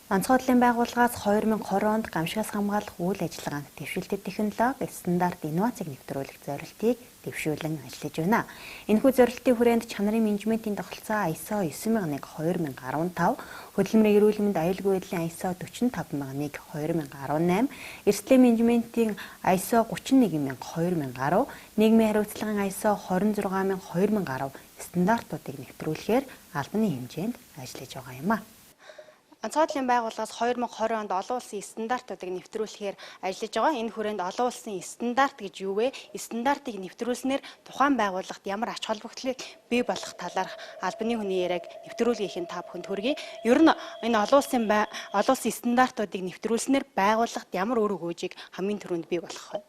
Онцгойлын байгууллагаас 2020 онд гамшигаас хамгаалах үйл ажиллагаанд дэвшилтэт технологи, стандарт, инновацийг нэвтрүүлэх зорилтыг дэвшүүлэн ажиллаж байна. Энэхүү зорилтын хүрээнд чанарын менежментийн тогтолцоо ISO 9001:2015, хөдөлмөрийн эрүүл мэнд аюулгүй байдлын ISO 45001:2018, эрсдлийн менежментийн ISO 31000:2010, нийгмийн хариуцлагын ISO 26000:2010 стандартуудыг нэвтрүүлэхээр албаны хэмжээнд ажиллаж байгаа юм а. Онцгойлын байгууллагаас 2020 онд олон улсын стандартуудыг нэвтрүүлэхээр ажиллаж байгаа. Энэ хүрээнд олон улсын стандарт гэж юу вэ? Стандартыг нэвтрүүлснээр тухайн байгууллагт ямар ач холбогдлыг бий болох талаарх албаны хүний яриаг нэвтрүүлгийнхин та бүхэнд хүргэе. Ер нь энэ олон улсын стандартуудыг нэвтрүүлснээр байгууллагт ямар үр өгөөжийг хамгийн түрүүнд бий болох вэ?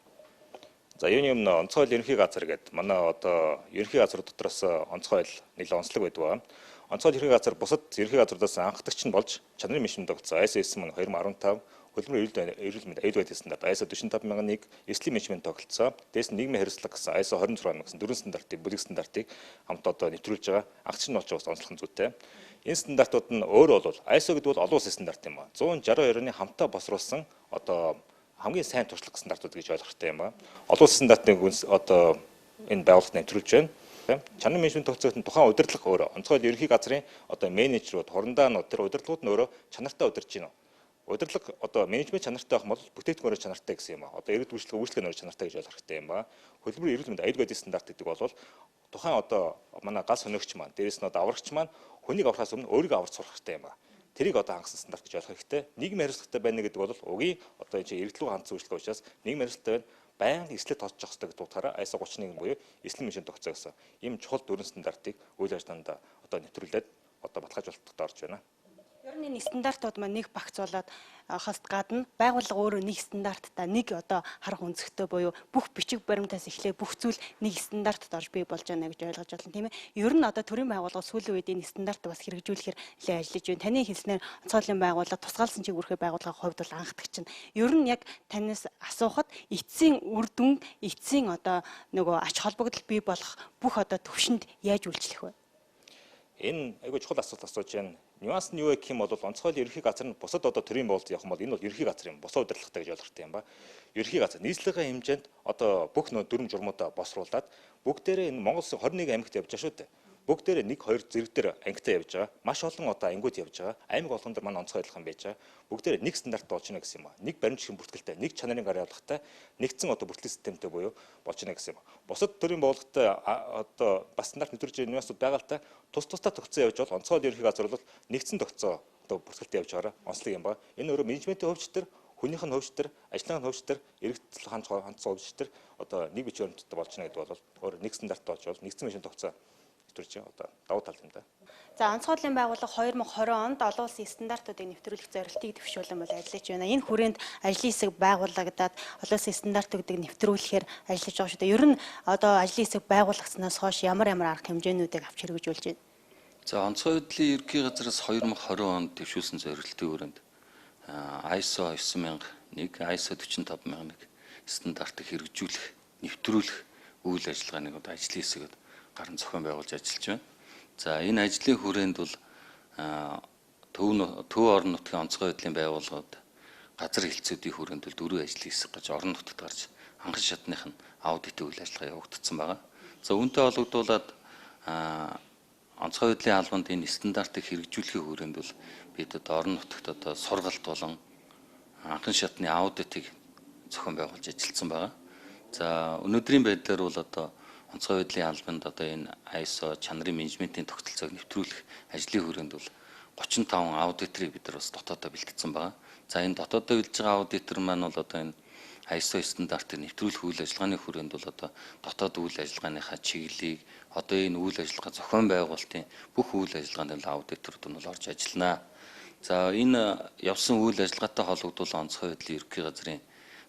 За юуны өмнө онцгойл ерөнхий газар гэдэг манай одоо ерөнхий газар дотроос онцгойл нэлээд онцлог байдаг ба. Онцгой ерөнхий газар бусад ерөнхий газруудаас анхдагч нь болж чанарын менежмент тогтолцоо ISO 9000:2015, хөдөлмөрийн эрүүл мэнд аюулгүй байдлын стандарт ISO 45001, эрсдлийн менежмент тогтолцоо, дээрэс нь нийгмийн хариуцлага гэсэн ISO 26000 гэсэн дөрвөн стандартыг бүлэг стандартыг хамт одоо нэвтрүүлж байгаа. Анхдагч нь болж байгаа онцлог зүйтэй. Энэ стандартууд нь өөрөө бол ISO гэдэг бол олон улсын стандарт юм ба. 162-ны хамтаа босруулсан одоо хамгийн сайн туршлага стандартууд гэж ойлгох хэрэгтэй юм ба. Олон улсын стандартыг одоо энэ байгууллагт нэвтрүүлж байна. Чанарын менежмент тогтолцоот нь тухайн удирдлага өөрөө онцгой ерөнхий газрын одоо менежерүүд, хурандаанууд тэр удирдлагууд нь өөрөө чанартай удирж байна. Удирдлага одоо менежмент чанартай байх бол бүтээгдэхүүн чанартай гэсэн юм ба. Одоо иргэд үйлчлэгээ чанартай гэж ойлгох хэрэгтэй юм ба. Хөдөлмөрийн эрүүл мэнд аюулгүй байдлын стандарт гэдэг бол тухайн одоо манай газ хөнөөгч маань, дээрээс нь одоо аврагч маань хүнийг аврахаас өмнө өөрийгөө аварч сурах хэрэгтэй юм ба. Тэрийг одоо хангасан стандарт гэж ойлгох хэрэгтэй. Нийгмийн хариуцлагатай байна гэдэг бол угийн одоо энэ иргэдлүү хандсан үйлчлэг учраас нийгмийн хариуцлагатай байна. Байнга эслэл тоцож явах гэдэг утгаараа ISO 31000 буюу эслэл менежмент тогтолцоо гэсэн ийм чухал дөрвөн стандартыг үйл ажиллагаанд одоо нэвтрүүлээд одоо баталгаажуулалтад орж байна. Ер нь энэ стандартууд маань нэг багцуулаад хост гадна байгууллага өөрөө нэг стандарттай нэг одоо харах өнцгтэй буюу бүх бичиг баримтаас эхлээ бүх зүйл нэг стандартад орж бий болж байна гэж ойлгож байна тийм ээ. Ер нь одоо төрийн байгууллага сүүлийн үед энэ стандартыг бас хэрэгжүүлэхээр нэлээд ажиллаж байна. Таны хэлснээр онцгойлын байгууллага тусгаалсан чиг бүрхээ байгууллагын хувьд бол анхдагч нь. Ер нь яг танаас асуухад эцсийн үр дүн, эцсийн одоо нөгөө ач холбогдол бий болох бүх одоо төвшөнд яаж үйлчлэх вэ? Энэ айгүй чухал асуулт асууж байна. Нюанс нь юу гэх юм бол онцгойл ерөнхий газар нь бусад одоо төрийн байгуулалт явах юм бол энэ бол ерөнхий газар юм. Босоо удирдлагатай гэж ойлгох хэрэгтэй юм ба. Ерөнхий газар нийслэлийн хэмжээнд одоо бүх нөө дүрм журмуудаа босруулаад бүгдээрээ энэ Монгол Улсын 21 аймагт явж байгаа шүү дээ. Бүгдээрээ 1-2 зэрэг дээр ангитаа явж байгаа. Маш олон одоо ангиуд явж байгаа. Аймаг болгон дээр манай онцгойлох юм байж байгаа. Бүгдээрээ нэг стандарт болж байна гэсэн юм ба. Нэг баримтчгийн бүртгэлтэй, нэг чанарын гар явуулгатай, нэгдсэн одоо бүртгэл системтэй буюу болж байна гэсэн юм. Бусад төрийн байгууллагатай одоо бас стандарт нэвтрүүлж байгаа нюансууд байгаа л та тусдаа тогтцоо явж бол онцгой ерөнхий газар бол нэгдсэн тогтцоо одоо бүртгэлтэй явж байгаараа онцлог юм ба. Энэ өөрөө менежментийн хөвч төр, хүнийх нь хөвч төр, ажлын хөвч төр, иргэдэл хандсан хөвч төр одоо нэг бичвэр баримттай болж байна гэдэг бол өөрөө нэг стандарт болж бол нэгдсэн менежмент тогтцоо одоо давуу тал юм да. За онцгойлын байгууллага 2020 онд олон улсын стандартуудыг нэвтрүүлэх зорилтыг дэвшүүлэн бол ажиллаж байна. Энэ хүрээнд ажлын хэсэг байгуулагдаад олон улсын стандартуудыг нэвтрүүлэхээр ажиллаж байгаа шүү дээ. Ер нь одоо ажлын хэсэг байгуулагдсанаас хойш ямар арга хэмжээнүүдийг авч хэрэгжүүлж байна? За онцгойлын ерөнхий газраас 2020 онд дэвшүүлсэн зорилтын хүрээнд ISO 9001, ISO 45001 стандартыг хэрэгжүүлэх, нэвтрүүлэх үйл ажиллагааны одоо ажлын хэсэг гарын зохион байгуулж ажиллаж байна. За энэ ажлын хүрээнд бол төв орон нутгийн онцгой байдлын байгууллагууд газар хэлтсүүдийн хүрээнд бол дөрвөн ажлын хэсэг гэж орон нутагт гарч анхан шатных нь аудит үйл ажиллагаа явагдсан байгаа. За үүнтэй холбогдуулаад онцгой байдлын албанд энэ стандартыг хэрэгжүүлэхийн хүрээнд бол бид одоо орон нутагт одоо сургалт болон анхан шатны аудитыг зохион байгуулж ажилласан байгаа. За өнөөдрийн байдлаар бол одоо онцгой байдлын албанд одоо энэ ISO чанарын менежментийн тогтолцоог нэвтрүүлэх ажлын хүрээнд бол 35 аудиторыг бид нар бас дотоодоо бэлтгэсэн байгаа. За энэ дотоодоо бэлж байгаа аудитор маань бол одоо энэ ISO стандартыг нэвтрүүлэх үйл ажиллагааны хүрээнд бол одоо дотоод үйл ажиллагааныхаа чиглэлийг одоо энэ үйл ажиллагаа зохион байгуулалтын бүх үйл ажиллагаанд аудиторууд нь бол орж ажиллана. За энэ явсан үйл ажиллагаатай холбогдуулан онцгой байдлын ерөнхий газрын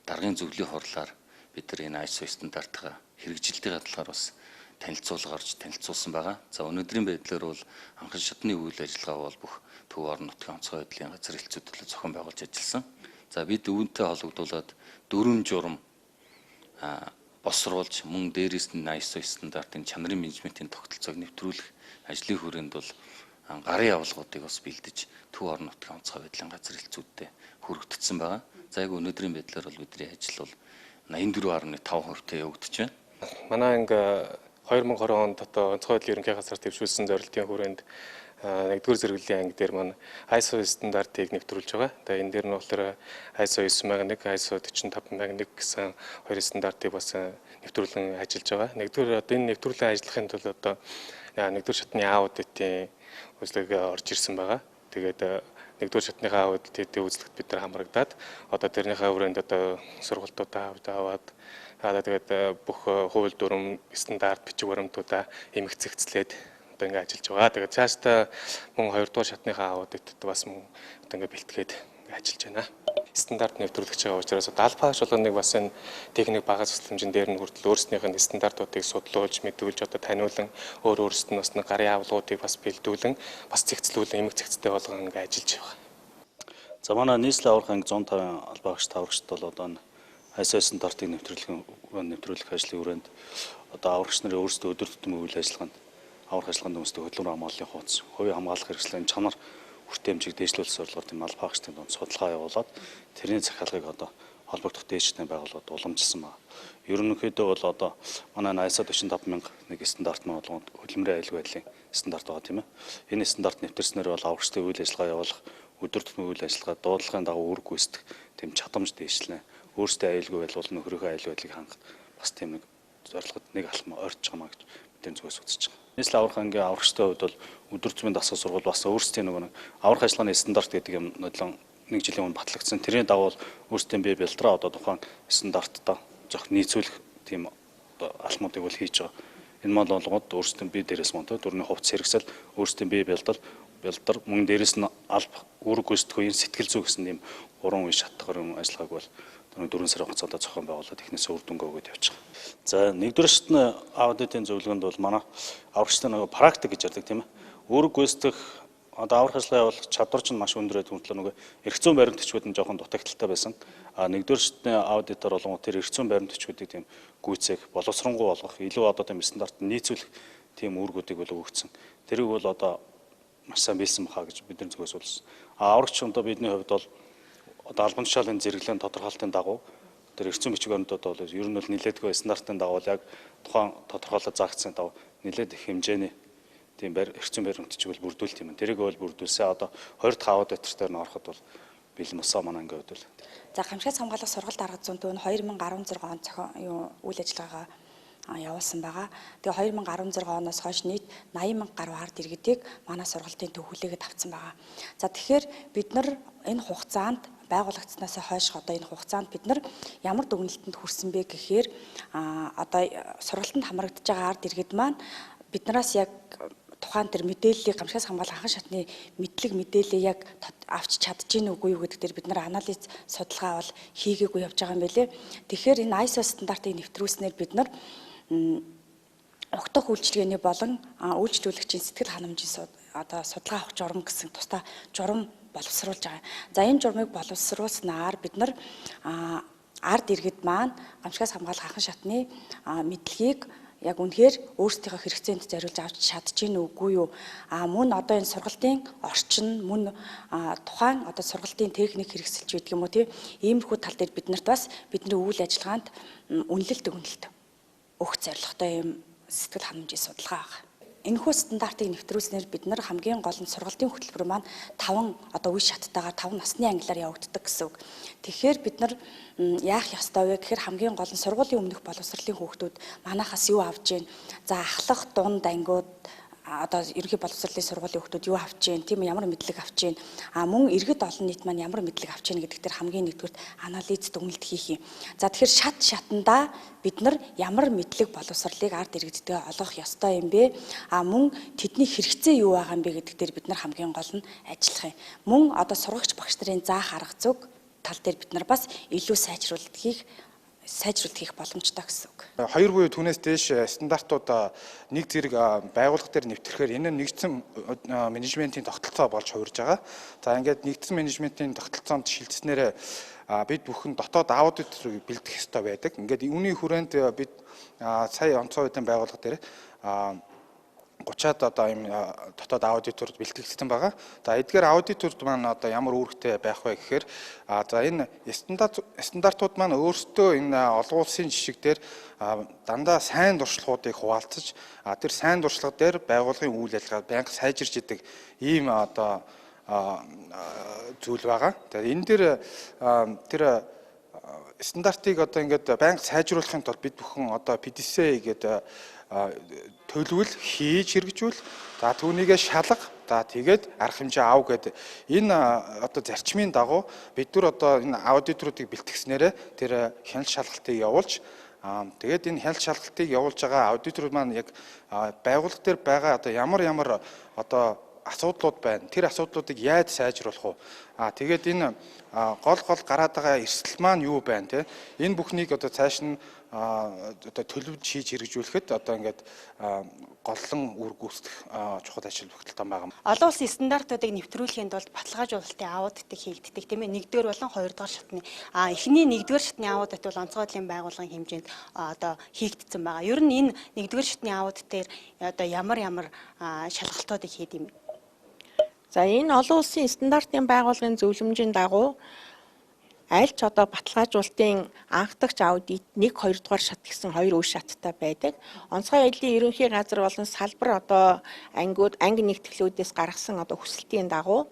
даргын зөвлөлийн хурлаар бид нар энэ ISO стандартыг хэрэгжилтийн талаар бас танилцуулга орж танилцуулсан байгаа. За өнөөдрийн байдлаар бол анхан шатны үйл ажиллагаа бол бүх төв орон нутгийн онцгой байдлын газар хэлтсүүдэд зохион байгуулж ажилласан. За бид үүнтэй холбогдуулаад дөрвөн журам босруулж мөн дээрээс нь ISO стандартын чанарын менежментийн тогтолцоог нэвтрүүлэх ажлын хүрээнд бол гарын явуулгуудыг бас бэлдэж төв орон нутгийн онцгой байдлын газар хэлцүүдэд хүргэгдсэн байгаа. За яг өнөөдрийн байдлаар бол бидний ажил бол 84.5% явагдаж байна. Манай анги 2020 онд онцгой байдлын ерөнхий газар дэвшүүлсэн зорилтын хүрээнд нэгдүгээр зэрэглэлийн анги дээр маань ISO стандартыг нэвтрүүлж байгаа. Тэгээ энэ дээр нь болохоор ISO 9001, ISO 45001 гэсэн хоёр стандартыг бас нэвтрүүлэн ажиллаж байгаа. Нэгдүгээр энэ нэвтрүүлэн ажиллахын тулд нэгдүгээр шатны аудитын үзлэгээ орж ирсэн байгаа. Тэгээд нэгдүгээр шатныхаа аудитын үзлэгт бид нар хамрагдаад тэрнийхээ хүрээнд сургалтуудаа аваад тэгээд бүх хууль дүрм стандарт бичиг баримтуудаа эмгэгцэгцлээд ингээ ажиллаж байгаа. Тэгээд цаашдаа мөн 2 дугаар шатныхаа аудитд бас мөн ингээ бэлтгээд ажиллаж байна. Стандарт нэвтрүүлж байгаа учраас алфа шалганыг бас энэ техник багаж хөтөлбөрийн дээр нь хүртэл өөрснийх нь стандартуудыг судлуулж мэдүүлж таниулан өөрөөсд нь бас гарын авлагуудыг бас бэлдүүлэн бас цэгцлүүлэн эмэг цэгцтэй болгон ингээ ажиллаж байгаа. За манай нийслэлийн аврах анги 150 албаагч таврагчд бол ISO стандартыг нэвтрүүлэх ажлын хүрээнд аврагч нарын өөрсдөө өдөр тутмын үйл ажиллагаанд аврах ажиллагаанд өмсдөг хөдөлмөр хамгааллын хуудас, хувийн хамгаалах хэрэгслийн чанар хүртээмжийг дэвшлүүлэх зорилгоор тийм албаагчдын дунд судалгаа явуулаад тэрний захиалгыг холбогдох дээшний байгууллагууд уламжилсан байна. Ерөнхийдөө бол манай ISO 45001 стандарт маань бол хөдөлмөрийн аюулгүй байдлын стандарт байгаа тийм ээ. Энэ стандарт нэвтэрснээр бол аврагчдын үйл ажиллагаа явуулах, өдөр тутмын үйл ажиллагаа дуудлагын дагуу үр гүйцэтгэх тийм чадамж дээшлэнэ. Өөрсдөө аюулгүй байдал бол нөхрийнхөө аюулгүй байдлыг хангах бас тийм нэг зорилгод нэг алхам орж байгаа маа гэж бидний зүгээс үзэж байгаа. Нийслэлийн аврах ангийн аврагчдын хувьд бол өдөр тутмын дасгал сургууль бас өөрсдийн нэг аврах ажиллагааны стандарт гэдэг юм нэг жилийн өмнө батлагдсан. Тэрний дагуу өөрсдийн бие бэлтраа тохион стандарттай зөх нийцүүлэх тийм алхмуудыг бол хийж байгаа. Энэ мал болгоод өөрсдийн бие дээрээс мөн дөрвийн хувцас хэрэгсэл өөрсдийн бие бэлдар мөн дээрээс нь алба үүрэг гүйцэтгэх үеийн сэтгэл зүй гэсэн тийм 3 үе шатгаар ажиллагааг бол 4 сарын хугацаанд зохион байгуулаад эхнээс үр дүнгээ өгöd явж байгаа. За нэгдүгээр шатны аудитын зөвлөгөөнд бол манай аврагчдын практик гэж ярьдаг тийм ээ. Үүрэг гүйцэтгэх аврах ажиллагаа явуулах чадвар чинь маш өндөр байдаг. Эрх зүйн баримт бичгүүд нь жоохон дутагдaltaй байсан. Нэгдүгээр шатны аудитор болон тэр эрх зүйн баримт бичгүүдийг тийм гүйцээх, боловсронгуй болгох, илүү тийм стандарт нийцүүлэх тийм үүргүүдийг бол өгөгдсөн. Тэрийг бол маш сайн биелсэн баха гэж бидний зүгээс болсон. Аврагч бидний хувьд бол албан тушаалын зэрэглэлийн тодорхойлолтын дагуу тэр эрх зүйн бичиг баримтууд бол ер нь бол нэлээдгүй стандартын дагуу яг тухайн тодорхойлолт заагдсан дагуу нэлээд их хэмжээний тийм эрх зүйн баримт бичиг бол бүрдүүлт юм. Тэрийг бол бүрдүүлсээ 2 дахь аудитор дээр нь ороход бол бэлэн босоо манай анги хувьд бол. За гамшигт хамгаалах сургалт арга зүйн төв нь 2016 он үйл ажиллагаагаа явуулсан байгаа. Тэгээ 2016 оноос хойш нийт 80 мянга гаруй ард иргэдийг манай сургалтын төв хүлээгээд авсан байгаа. За тэгэхээр бид нар энэ хугацаанд байгуулагдсанаас хойш энэ хугацаанд бид нар ямар дүгнэлтэнд хүрсэн бэ гэхээр сургалтанд хамрагдаж байгаа ард иргэд маань биднээс яг тухайн тэр мэдээллийг гамшигт хамгаалах анхан шатны мэдээллийг яг авч чадж гин үгүй юу гэдэг дээр бид нар анализ судалгаа бол хийгээгүй явж байгаа юм байлээ. Тэгэхээр энэ ISO стандартыг нэвтрүүлснээр бид нар огтох үйлчилгээний болон үйлчлүүлэгчийн сэтгэл ханамжийн судалгаа авах журам гэсэн тусдаа журам боловсруулж байгаа. За энэ журмыг боловсруулснаар бид нар ард иргэд маань гамшигт хамгаалах анхан шатны мэдлэгийг яг үнэхээр өөрсдийнхөө хэрэгцээнд зориулж авч чадж гин үгүй юу? Мөн энэ сургалтын орчин, мөн тухайн сургалтын техник хэрэгсэлж байдаг юм уу тийм иймэрхүү тал дээр бид нарт бас бидний үйл ажиллагаанд үнэлэлт өгнөлт өгөх зорилготой юм сэтгэл ханамжийн судалгаа байна. Энэхүү стандартыг нэвтрүүлснээр бид нар хамгийн гол нь сургалтын хөтөлбөр маань 5 үе шаттайгаар 5 насны ангилаар явагддаг гэсэн үг. Тэгэхээр бид нар яах ёстой вэ гэхээр хамгийн гол нь сургуулийн өмнөх боловсролын хүүхдүүд манайхаас юу авж гин. За ахлах дунд ангиуд ерөнхий боловсролын сургуулийн хүүхдүүд юу авч гин, тийм ямар мэдлэг авч гин. Мөн иргэд олон нийт маань ямар мэдлэг авч гин гэдэг дээр хамгийн нэгдүгürt анализ дүгнэлт хийх юм. За тэгэхээр шатандаа бид нар ямар мэдлэг боловсролыг ард иргэдтэй олгох ёстой юм бэ? Мөн тэдний хэрэгцээ юу байгаа юм бэ гэдэг дээр бид нар хамгийн гол нь ажиллах юм. Мөн сургагч багш нарын заах арга зүйг тал дээр бид нар бас илүү сайжруулалт хийх боломжтой гэсэн үг. 2 буюу түүнээс дээш стандартууд нэг зэрэг байгууллага дээр нэвтрэхээр энэ нь нэгдсэн менежментийн тогтолцоо болж хувирж байгаа. За ингээд нэгдсэн менежментийн тогтолцоонд шилжснээр бид бүхэн дотоод аудиторыг бэлдэх ёстой байдаг. Ингээд үүний хүрээнд бид сая онцгой байдлын байгууллага дээр 30-аад одоо ийм дотоод аудиторд бэлтгэгдсэн байгаа. За эдгээр аудиторд маань одоо ямар үүрэгтэй байх вэ гэхээр за энэ стандартууд маань өөрсдөө энэ олон улсын жишг дээр дандаа сайн туршлагуудыг хуваалцаж тэр сайн туршлага дээр байгууллагын үйл ажиллагаа байнга сайжирч идэг ийм одоо зүйл байгаа. Тэгэхээр энэ дээр тэр стандартыг одоо ингээд байнга сайжруулахын тулд бид бүхэн одоо PDCA гэдэг төлөвлөл хийж хэрэгжүүл за түүнийгээ шалга за тэгээд арга хэмжээ ав гэдэг энэ одоо зарчмын дагуу бид нар одоо энэ аудиторуудыг бэлтгэснээрээ тэр хяналт шалгалтыг явуулж тэгээд энэ хяналт шалгалтыг явуулж байгаа аудиторууд маань яг байгууллага дээр байгаа одоо ямар одоо асуудлууд байна. Тэр асуудлуудыг яаж сайжруулах вэ? Тэгээд энэ гол гараад байгаа эрсдэл маань юу байна те? Энэ бүхнийг одоо цааш нь одоо төлөвлөж хийж хэрэгжүүлэхэд одоо ингээд голлон үр гүйцэтгэх чухал ажил багталтан байгаа. Олон улсын стандартуудыг нэвтрүүлэхийн тулд баталгаажуулалтын аудитыг хийгддэг тийм ээ. Нэгдүгээр болон хоёрдугаар шатны эхний нэгдүгээр шатны аудит бол онцгой байдлын байгууллагын хэмжээнд одоо хийгдсэн байгаа. Ер нь энэ нэгдүгээр шатны аудит дээр одоо ямар шалгалтуудыг хийд юм бэ? За энэ олон улсын стандартын байгууллагын зөвлөмжийн дагуу аль ч одоо баталгаажуулалтын анхдагч аудит 1, 2 дугаар шат гэсэн 2 үе шаттай байдаг. Онцгой байдлын ерөнхий газар болон салбар одоо анги нэгтгэлүүдээс гаргасан одоо хүсэлтийн дагуу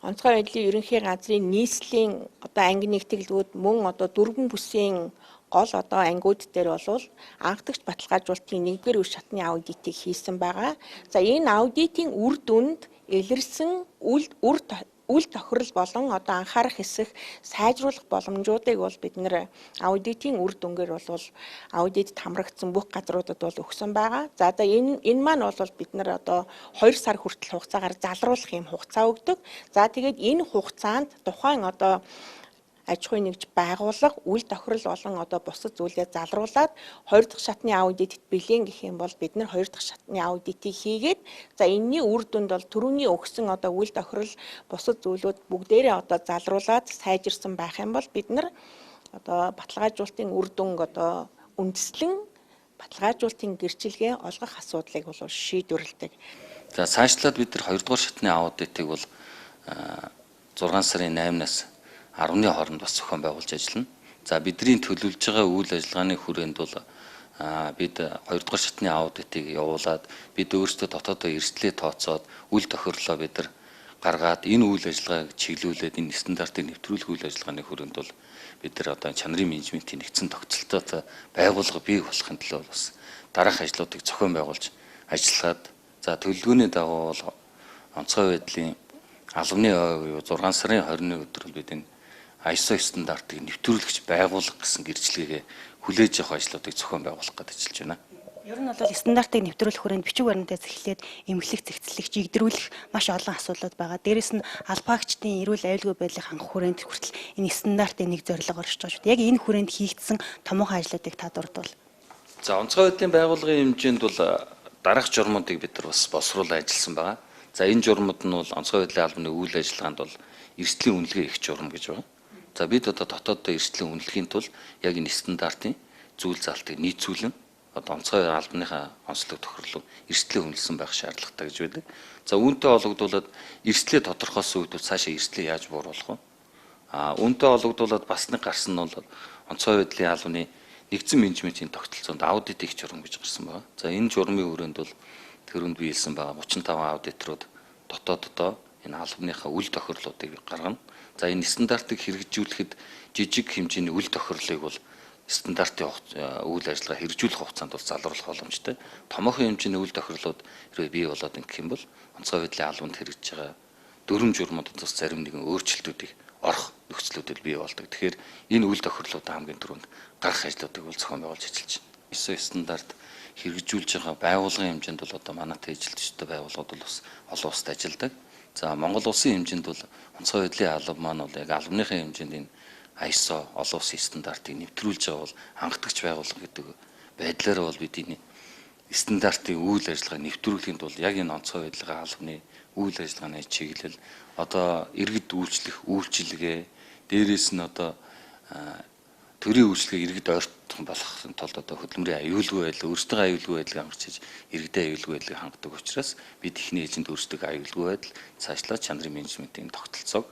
онцгой байдлын ерөнхий газрын нийслэлийн одоо анги нэгтгэлүүд мөн одоо дөрвөн бүсийн гол одоо ангиуд дээр бол анхдагч баталгаажуулалтын 1-р үе шатны аудитыг хийсэн байгаа. За энэ аудитын үр дүнд илэрсэн үйл тохирол болон одоо анхаарах хэсэг сайжруулах боломжуудыг бол бид нэр аудитын үр дүнгээр бол аудитд хамрагдсан бүх газруудад бол өгсөн байгаа. За одоо энэ маань бол бид нар одоо 2 сар хүртэл хугацаагаар залруулах юм хугацаа өгдөг. За тэгээд энэ хугацаанд тухайн одоо аж ахуйн нэгж байгууллага үйл тохирол болон одоо бусад зүйлээ залруулад 2 дахь шатны аудитд бэлэн гэх юм бол бид нар 2 дахь шатны аудитыг хийгээд за энэний үр дүнд бол түрүүний өгсөн одоо үйл тохирол бусад зүйлүүд бүгдээрээ одоо залруулад сайжирсан байх юм бол бид нар одоо баталгаажуулалтын үр дүнг одоо үндэслэн баталгаажуулалтын гэрчилгээ олгох асуудлыг бол шийдвэрлэдэг. За цаашлаад бид нар 2 дугаар шатны аудитыг бол 6 сарын 8-наас 10-ны хооронд бас зохион байгуулж ажиллана. За бидний төлөвлөж байгаа үйл ажиллагааны хүрээнд бол бид 2 дугаар шатны аудитыг явуулаад бид өөрсдөө дотоодоо эрсдлээ тооцоод үйл тохирлоо бид нар гаргаад энэ үйл ажиллагааг чиглүүлээд энэ стандартыг нэвтрүүлэх үйл ажиллагааны хүрээнд бол бид нар одоо чанарын менежментийн нэгдсэн тогтцолтой байгууллага бий болохын төлөө бас дараах ажлуудыг зохион байгуулж ажиллаад за төлөвлөгөөний дагуу бол онцгой байдлын албаны ой 6 сарын 21 өдөр бид энэ ISO стандартыг нэвтрүүлэгч байгуулах гэсэн гэрчлэгээ хүлээж авах ажлуудыг зохион байгуулах гэж ажиллаж байна. Ер нь бол стандартыг нэвтрүүлэх хүрээнд бичиг баримтаас эхлээд эмнэлэг цэгцлэгч игдрүүлэх маш олон асуудлууд байгаа. Дээрээс нь албаагчдын эрүүл аюулгүй байдлыг хангах хүрээнд хүртэл энэ стандартын нэг зорилго оршиж байгаа шүү дээ. Яг энэ хүрээнд хийгдсэн томоохон ажлуудыг та дурдвал. За онцгой байдлын байгууллагын хэмжээнд бол дараах журмуудыг бид нар бас боловсруулан ажилласан байгаа. За энэ журмууд нь бол онцгой байдлын албаны үйл ажиллагаанд бол эрсдлийн үнэлгээ их журам гэж байна. За бид одоо дотооддоо эрсдлийн үнэлэхийн тулд яг энэ стандартын зүйл заалтыг нийцүүлэн одоо онцгой албаныхаа онцлог тохирлоо эрсдлээ үнэлсэн байх шаардлагатай гэж байдаг. За үүнтэй холбогдуулаад эрсдлээ тодорхойлсон үед цаашаа эрсдлээ яаж бууруулах вэ? Үүнтэй холбогдуулаад бас нэг гарсан нь бол онцгой байдлын албаны нэгдсэн менежментийн тогтолцоонд аудит их журам гэж гарсан байна. За энэ журмын хүрээнд бол төрөнд биелсэн байгаа 35 аудиторууд дотооддоо энэ албаныхаа үйл тохирлуудыг гаргана. За энэ стандартыг хэрэгжүүлэхэд жижиг хэмжээний үйл тохирлыг бол стандартын үйл ажиллагаа хэрэгжүүлэх хугацаанд бол залруулах боломжтой. Томоохон хэмжээний үйл тохирлууд хэрвээ бий болоод ингэх юм бол онцгой байдлын албанд хэрэгжиж байгаа дөрвөн журмуудад бас зарим нэгэн өөрчлөлтүүдийг орох нөхцлүүдэл бий болдог. Тэгэхээр энэ үйл тохирлууд хамгийн түрүүнд гарах ажлуудыг бол зохион байгуулж ажиллаж байна. ISO стандарт хэрэгжүүлж байгаа байгууллагын хэмжээнд бол одоо манайтай эжилтжтэй байгууллагууд бол бас олон улсад ажилладаг. За Монгол улсын хэмжээнд бол онцгой байдлын алба маань бол яг албаныхаа хэмжээнд энэ ISO олон улсын стандартыг нэвтрүүлж байгаа бол хангалтгч байгууллага гэдэг байдлаараа бол бид энэ стандартын үйл ажиллагаа нэвтрүүлэхэд бол яг энэ онцгой байдлын албаны үйл ажиллагааны чиглэл одоо иргэд үйлчлэх үйлчилгээ дээрээс нь одоо төрийн үйлчлэгийг иргэд ойртох болгохын тулд одоо хөдөлмөрийн аюулгүй байдал, өөрсдөө аюулгүй байдлыг хамгаалж иргэдэд аюулгүй байдлыг хангадаг учраас бид эхний ээлжинд өөрсдөө аюулгүй байдал цаашлаад чанарын менежментийн тогтолцоог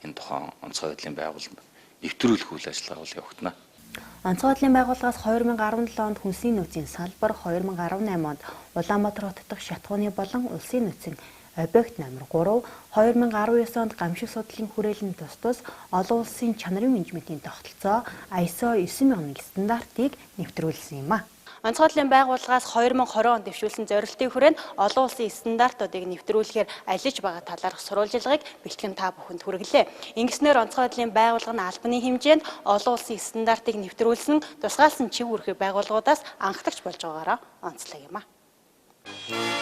энэ тухайн онцгой байдлын байгууллаганд нэвтрүүлэх үйл ажиллагаа бол явагдана. Онцгой байдлын байгууллагаас 2017 онд хүнсний нөөцийн салбар, 2018 онд Улаанбаатар хот дахь шатхууны болон улсын нөөцийн объект номер 3, 2019 онд гамшиг судлалын хүрээлэн тус олон улсын чанарын менежментийн тогтолцоо ISO 9000 стандартыг нэвтрүүлсэн юм а. Онцгой байдлын байгууллагаас 2020 онд дэвшүүлсэн зорилтын хүрээнд олон улсын стандартуудыг нэвтрүүлэхээр ажиллаж байгаа талаарх сурвалжилгыг бэлтгэн та бүхэнд хүргэлээ. Ингэснээр онцгой байдлын байгууллага нь албаны хэмжээнд олон улсын стандартыг нэвтрүүлсэн тусгаалсан чиг үүрэг байгууллагуудаас анхдагч болж байгаагаараа онцлог юм а.